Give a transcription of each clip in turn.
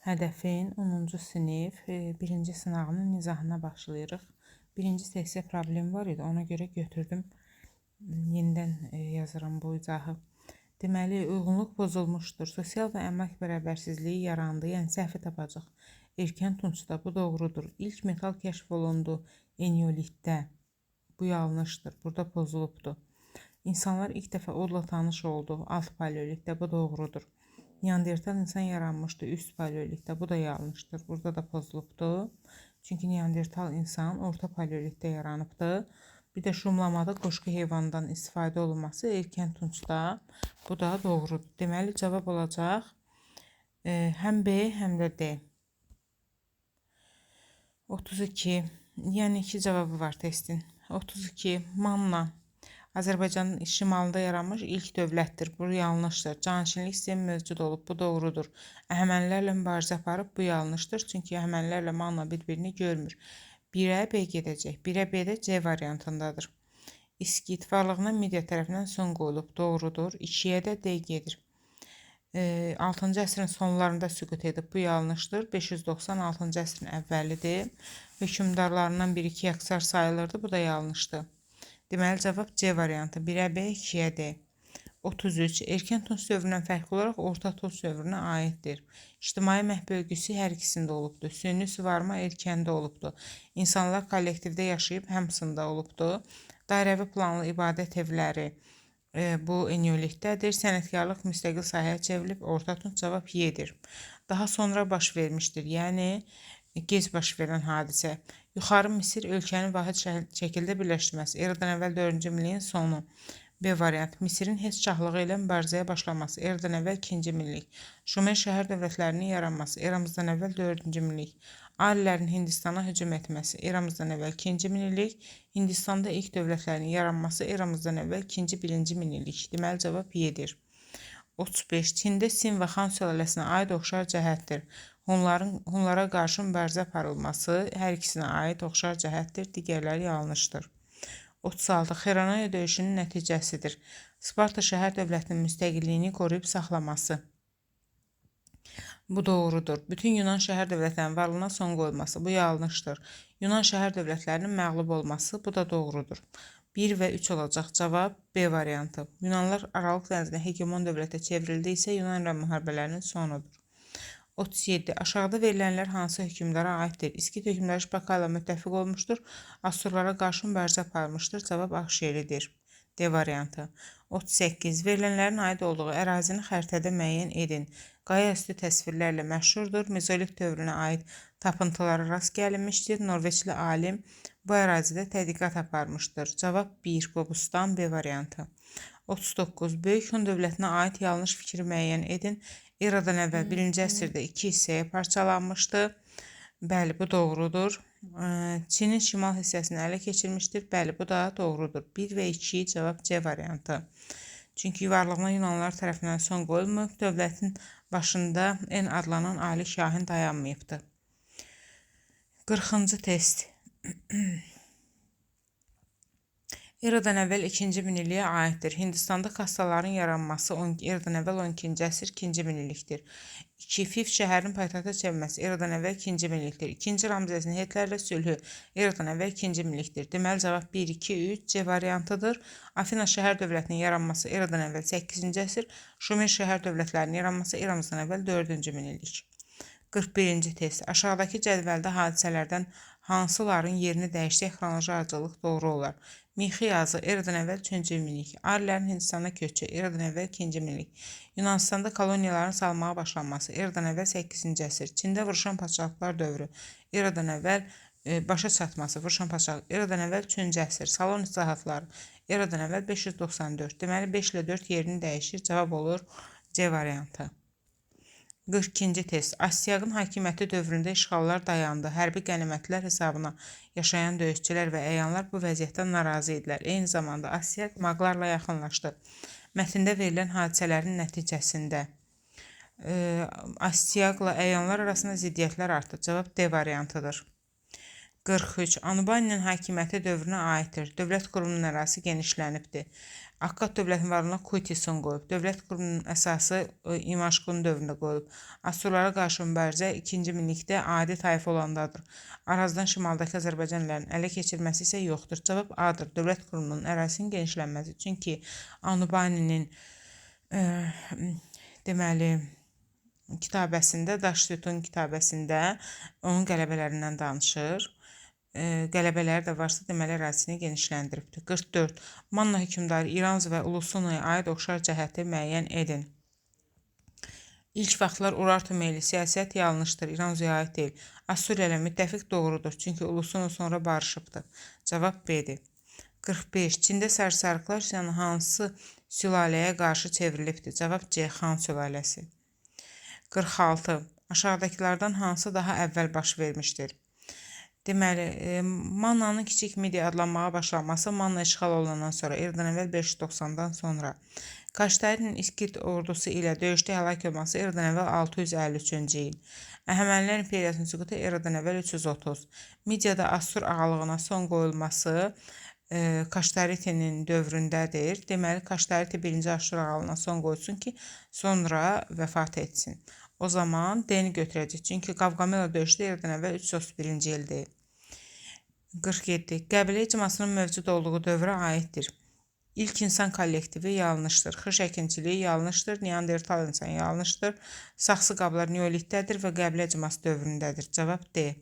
Hədəfin 10-cu sinif birinci sınavının izahına başlayırıq. Birinci seksiya problemi var idi, ona görə götürdüm. Yenidən yazıram bu izahı. Deməli, uyğunluq pozulmuşdur. Sosial və əmək bərabərsizliyi yarandı, yəni səhvi tapacaq. Erkən Tunçda bu doğrudur. İlk metal kəşf olundu eneolitdə. Bu yanlışdır. Burada pozulubdur. İnsanlar ilk dəfə odla tanış oldu. Alt paleolitdə bu doğrudur. Neandertal insan yaranmışdı üst paleolitdə. Bu da yanlışdır. Burada da pozulubdur. Çünki Neandertal insan orta paleolitdə yaranıbdı. Bir də şumlamada qoşqu heyvandan istifadə olunması erkən Tunçda. Bu da doğrudur. Deməli, cavab olacaq həm B, həm də D. 32. Yəni iki cavabı var testin. 32. Manna Azərbaycanın şimalında yaranmış ilk dövlətdir. Bu yanlışdır. Canişinlik sistemi mövcud olub. Bu doğrudur. Əhəmənilərlə mübarizə aparıb. Bu yanlışdır. Çünki Əhəmənilərlə Manna bir-birini görmür. 1-ə B gedəcək. 1-ə B də C variantındadır. İskit varlığına Midiya tərəfindən son qoyulub. Doğrudur. 2-yə də D gedir. 6-cı əsrin sonlarında süqut edib. Bu yanlışdır. 596-cı əsrin əvvəlidir. Hökümdarlarından biri iki əksar sayılırdı. Bu da yanlışdır. Deməli, cavab C variantı. 1-ə B, 2-yə D. 33. Erkən Tunç dövründən fərqli olaraq Orta Tunç dövrünə aiddir. İctimai məhv bölgüsü hər ikisində olubdur. Sünni suvarma erkəndə olubdur. İnsanlar kollektivdə yaşayıb hamısında olubdur. Dairəvi planlı ibadət evləri bu eneolitdədir. Sənətkarlıq müstəqil sahəyə çevrilib. Orta Tunç cavab Y-dir. Daha sonra baş vermişdir. Yəni gec baş verən hadisə. Yuxarı Misir ölkənin vahid şəkildə birləşdirməsi. Eradan əvvəl 4-cü minilliyin sonu. B variant. Misirin heç şahlığı ilə mübarizəyə başlaması. Eradan əvvəl 2-ci minillik. Şumer şəhər dövlətlərinin yaranması. Eramızdan əvvəl 4-cü minillik. Arilərin Hindistana hücum etməsi. Eramızdan əvvəl 2-ci minillik. Hindistanda ilk dövlətlərin yaranması. Eramızdan əvvəl 2-ci 1-ci minillik. Deməli, cavab Y-dir. 35. Çində Sin və Xan sülaləsinə aid oxşar cəhətdir. Hunlara qarşı mübarizə aparılması hər ikisinə aid oxşar cəhətdir, digərləri yanlışdır. 36. Xeronea döyüşünün nəticəsidir. Sparta şəhər dövlətinin müstəqilliyini qoruyub saxlaması. Bu doğrudur. Bütün Yunan şəhər dövlətlərinin varlığına son qoyulması. Bu yanlışdır. Yunan şəhər dövlətlərinin məğlub olması. Bu da doğrudur. 1 və 3 olacaq. Cavab B variantı. Yunanlar Aralıq dənizinə hegemon dövlətə çevrildi isə Yunan müharibələrinin sonudur. 37. Aşağıda verilənlər hansı hökmdara aiddir? İskit hökmdarı Şpaka ilə müttəfiq olmuşdur. Asurlara qarşı mübarizə aparmışdır. Cavab Ağşeridir. D variantı. 38. Verilənlərin aid olduğu ərazini xəritədə müəyyən edin. Qaya üstü təsvirlərlə məşhurdur. Mezolit dövrünə aid tapıntılara rast gəlinmişdir. Norveçli alim bu ərazidə tədqiqat aparmışdır. Cavab 1. Qobustan B variantı. 39. Böyük Hun dövlətinə aid yanlış fikri müəyyən edin. Eradan əvvəl 1-ci əsrdə 2 hissəyə parçalanmışdı. Bəli, bu doğrudur. Çinin şimal hissəsini ələ keçirmişdir. Bəli, bu da doğrudur. 1 və 2 cavab C variantı. Çünki varlığına Yunanlılar tərəfindən son qoyulmayıb, dövlətin başında En adlanan ali şahin dayanmayıbdır. 40-cı test. Eradan əvvəl 2-ci minilliyə aiddir. Hindistanda kassaların yaranması eradan əvvəl 12-ci əsr 2-ci minillikdir. 2. Fif şəhərin paytaxta çevrilməsi eradan əvvəl 2-ci minillikdir. 2-ci Ramzəsin Hitlərlə sülhü eradan əvvəl 2-ci minillikdir. Deməli, cavab 1, 2, 3 C variantıdır. Afina şəhər dövlətinin yaranması eradan əvvəl 8-ci əsr, Şumer şəhər dövlətlərinin yaranması eramızdan əvvəl 4-cü minillik. 41-ci test. Aşağıdakı cədvəldə hadisələrdən hansıların yerini dəyişsək xronoloji ardıcıllıq doğru olar? Mixi yazı eradan əvvəl 3-cü minillik. Arilərin Hindistana köçü eradan əvvəl 2-ci minillik. Yunanistanda koloniyaların salmağa başlanması eradan əvvəl 8-ci əsr. Çində vuruşan padşahlıqlar dövrü eradan əvvəl başa çatması, vuruşan padşahlıq eradan əvvəl 3-cü əsr. Salon islahatları eradan əvvəl 594. Deməli 5 ilə 4 yerini dəyişir. Cavab olur C variantı. 42-ci test. Astiaqın hakimiyyəti dövründə işğallar dayandı. Hərbi qənimətlər hesabına yaşayan döyüşçülər və əyanlar bu vəziyyətdən narazı idilər. Eyni zamanda Astiaq maqlarla yaxınlaşdı. Mətndə verilən hadisələrin nəticəsində Astiaqla əyanlar arasında ziddiyyətlər artdı. Cavab D variantıdır. 43. Anubaninin hakimiyyəti dövrünə aiddir. Dövlət qurumunun ərazisi genişlənibdir. Akkad dövlətin varlığına Kutisun qoyub. Dövlət qurumunun əsası İmaşqun dövründə qoyulub. Assurlara qarşı mübarizə 2-ci minlikdə adi tayfa olandadır. Arazdan şimaldakı Azərbaycanlıların ələ keçirməsi isə yoxdur. Cavab A-dır. Dövlət qurumunun ərazisinin genişlənməsi. Çünki Anubaninin deməli kitabəsində, Daştutun kitabəsində onun qələbələrindən danışır. Qələbələri də varsa, deməli ərazisini genişləndiribdir. 44. Manna hökmdarı İranz və Ulusunaya aid oxşar cəhəti müəyyən edin. İlk vaxtlar Urartu meyli siyasət yanlışdır, İranzuya aid deyil. Assuriya ilə müttəfiq doğrudur, çünki Ulusunu sonra barışıbdır. Cavab B-dir. 45. Çində sərsarıqlar üsyanı hansı sülaləyə qarşı çevrilibdir? Cavab C. Xan sülaləsi. 46. Aşağıdakılardan hansı daha əvvəl baş vermişdir? Deməli, Mannanın Kiçik Midiya adlanmağa başlanması Manna işğal olunandan sonra, eradan əvvəl 590-dan sonra. Kaştarinin İskit ordusu ilə döyüşdə həlak olması eradan əvvəl 653-cü il. Əhəmənilər İmperiyasının süqutu eradan əvvəl 330. Midiyada Assur ağalığına son qoyulması Kaştaritinin dövründədir. Deməli, Kaştariti 1-ci Assur ağalığına son qoysun ki, sonra vəfat etsin. O zaman D-ni götürəcək. Çünki Qavqamela döyüşdə eradan əvvəl 331-ci ildir. 47. Qəbilə icmasının mövcud olduğu dövrə aiddir. İlk insan kollektivi yanlışdır. Xış əkinçiliyi yanlışdır. Neandertal insan yanlışdır. Saxsı qablar neolitdədir və qəbilə icması dövründədir. Cavab D.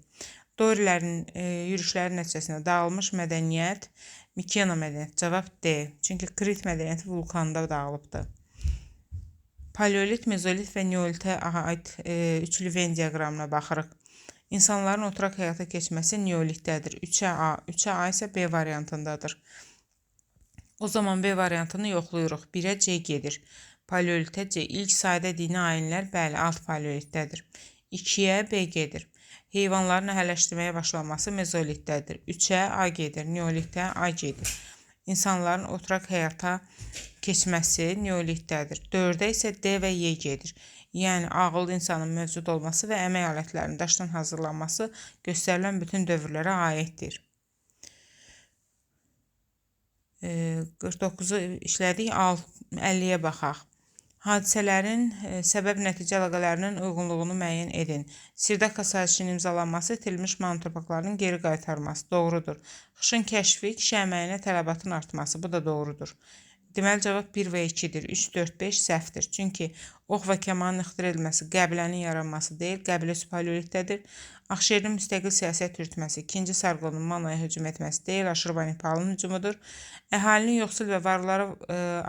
Dorilərin yürüşləri nəticəsində dağılmış mədəniyyət, Mikena mədəniyyət. Cavab D. Çünki Krit mədəniyyəti vulkanda dağılıbdır. Paleolit, mezolit və neolitə aid üçlü Venn diaqramına baxırıq. İnsanların oturaq həyata keçməsi neolitdədir. 3-ə A, 3-ə A isə B variantındadır. O zaman B variantını yoxlayırıq. 1-ə C gedir. Paleolitə C. İlk sadə dini ayinlər, bəli, alt paleolitdədir. 2-yə B gedir. Heyvanların əhəlləşdirməyə başlanması mezolitdədir. 3-ə A gedir. Neolitə A gedir. İnsanların oturaq həyata keçməsi neolitdədir. 4-ə isə D və Y gedir. Yəni, ağıllı insanın mövcud olması və əmək alətlərinin daşdan hazırlanması göstərilən bütün dövrlərə aiddir. 49-u işlədik, 50-yə baxaq. Hadisələrin səbəb-nəticə əlaqələrinin uyğunluğunu müəyyən edin. Sirdaka sazişinin imzalanması itirilmiş Manna torpaqlarının geri qaytarması doğrudur. Xışın kəşfi kişi əməyinə tələbatın artması, bu da doğrudur. Deməli, cavab 1 və 2-dir. 3, 4, 5 səhvdir. Çünki ox və kamanın ixtira edilməsi qəbilənin yaranması deyil, qəbilə paleolitdədir. Axşerin müstəqil siyasət yürütməsi, 2-ci Sarqonun Mannaya hücum etməsi deyil, Aşurbanipalın hücumudur. Əhalinin yoxsul və varlılara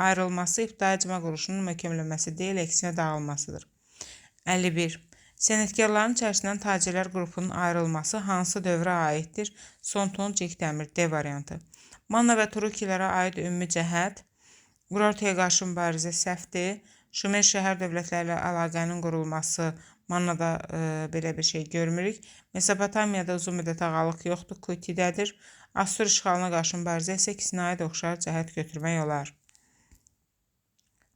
ayrılması ibtidai icma quruluşunun möhkəmlənməsi deyil, əksinə dağılmasıdır. 51. Sənətkarların içərisindən tacirlər qrupunun ayrılması hansı dövrə aiddir? Sonton Cekdəmir, D variantı. Manna və Turukilərə aid ümumi cəhət, Urartuya qarşı mübarizə səhvdir. Şumer şəhər dövlətləri ilə əlaqənin qurulması, Mannada belə bir şey görmürük. Mesopotamiyada uzun müddət ağalıq yoxdur, Kutidədir. Assur işğalına qarşı mübarizə isə ikisinə aid oxşar cəhət götürmək olar.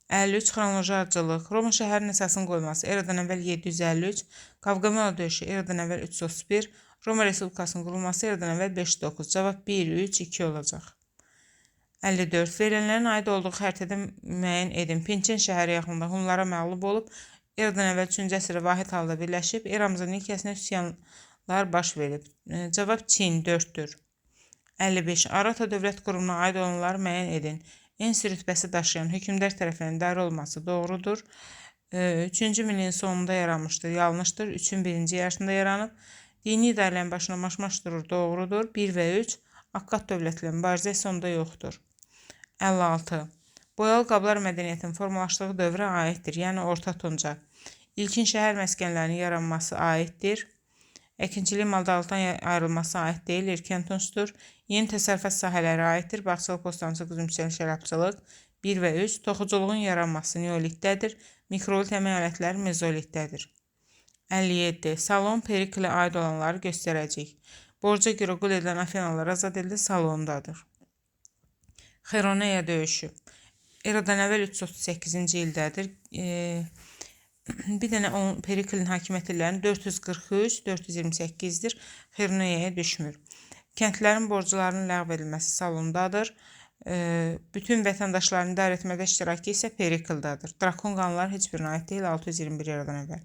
53. Xronoloji ardıcıllıq. Roma şəhərinin əsasının qoyulması eradan əvvəl 753, Qavqamela döyüşü eradan əvvəl 331, Roma Respublikasının qurulması eradan əvvəl 509. Cavab 1, 3, 2 olacaq. 54. Verilənlərin aid olduğu xəritədə müəyyən edin. Pinçen şəhəri yaxınında Hunlara məğlub olub, eradan əvvəl 3-cü əsrdə vahid halda birləşib, eramızın ilk əsrində üsyanlar baş verib. Cavab Çin 4-dür. 55. Arata dövlət qurumuna aid olanları müəyyən edin. Ensi rütbəsi daşıyan hökmdar tərəfindən idarə olması doğrudur. 3-cü minilliyin sonunda yaranmışdır, yanlışdır. 3-ün 1-ci yarısında yaranıb. Dini idarələrin başına maş durur, doğrudur. 1 və 3. Akkad dövlətlə mübarizə sonda yoxdur. 56. Boyalı qablar mədəniyyətinin formalaşdığı dövrə aiddir, yəni Orta Tunca. İlkin şəhər məskənlərinin yaranması aiddir. Əkinçiliyin maldarlıqdan ayrılması aid deyil, erkən tuncdur. Yeni təsərrüfat sahələri aiddir. Bağçılıq, postancılıq, üzümçilik, şərabçılıq 1 və 3. Toxuculuğun yaranması neolitdədir. Mikrolit əmək alətləri mezolitdədir. 57. Salon Periklə aid olanları göstərəcək. Borca görə qul edilən Afinalılar azad edildi, salondadır. Xeroneya döyüşü eradan əvvəl 338-ci ildədir. Bir dənə Periklin hakimiyyət illərinin 443, 428-dir. Xeroneyaya düşmür. Kəndlərin borclarının ləğv edilməsi salondadır. Bütün vətəndaşların idarə etmədə iştirakı isə Perikldadır. Drakon qanunlar heç birinə aid deyil 621 eradan əvvəl.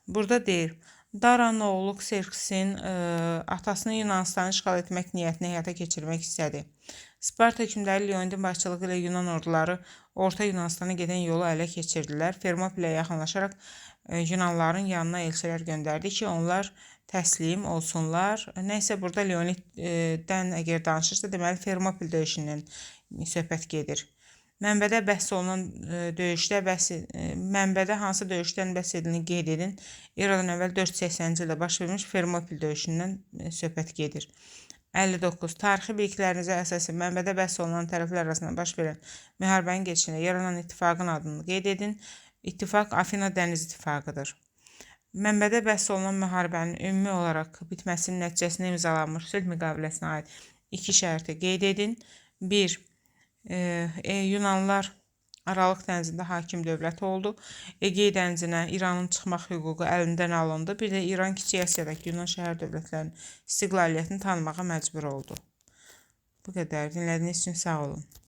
Burada deyir, Daranın oğlu Xerxesin atasını Yunanistanı işğal etmək niyyətini həyata keçirmək istədi. Sparta hökmdarı Leonidin başçılığı ilə Yunan orduları Orta Yunanistana gedən yolu ələ keçirdilər. Fermopilə yaxınlaşaraq Yunanların yanına elçilər göndərdi ki, onlar təslim olsunlar. Nəysə burada Leoniddən əgər danışırsa, deməli Fermopil döyüşündən söhbət gedir. Mənbədə bəhs olunan döyüşdə mənbədə hansı döyüşdən bəhs edildiğini qeyd edin. Eradan əvvəl 480-ci ildə baş vermiş Fermopil döyüşündən söhbət gedir. 59. Tarixi biliklərinizə əsasən mənbədə bəhs olunan tərəflər arasında baş verən müharibənin gedişində yaranan ittifaqın adını qeyd edin. İttifaq Afina Dəniz İttifaqıdır. Mənbədə bəhs olunan müharibənin ümumi olaraq bitməsinin nəticəsində imzalanmış sülh müqaviləsinə aid 2 şərti qeyd edin. 1. Yunanlılar Aralıq dənizində hakim dövlət oldu. Egey dənizinə İranın çıxmaq hüququ əlindən alındı. Bir də İran Kiçik Asiyadakı Yunan şəhər dövlətlərinin istiqlaliyyətini tanımağa məcbur oldu. Bu qədər. Dinlədiyiniz üçün sağ olun.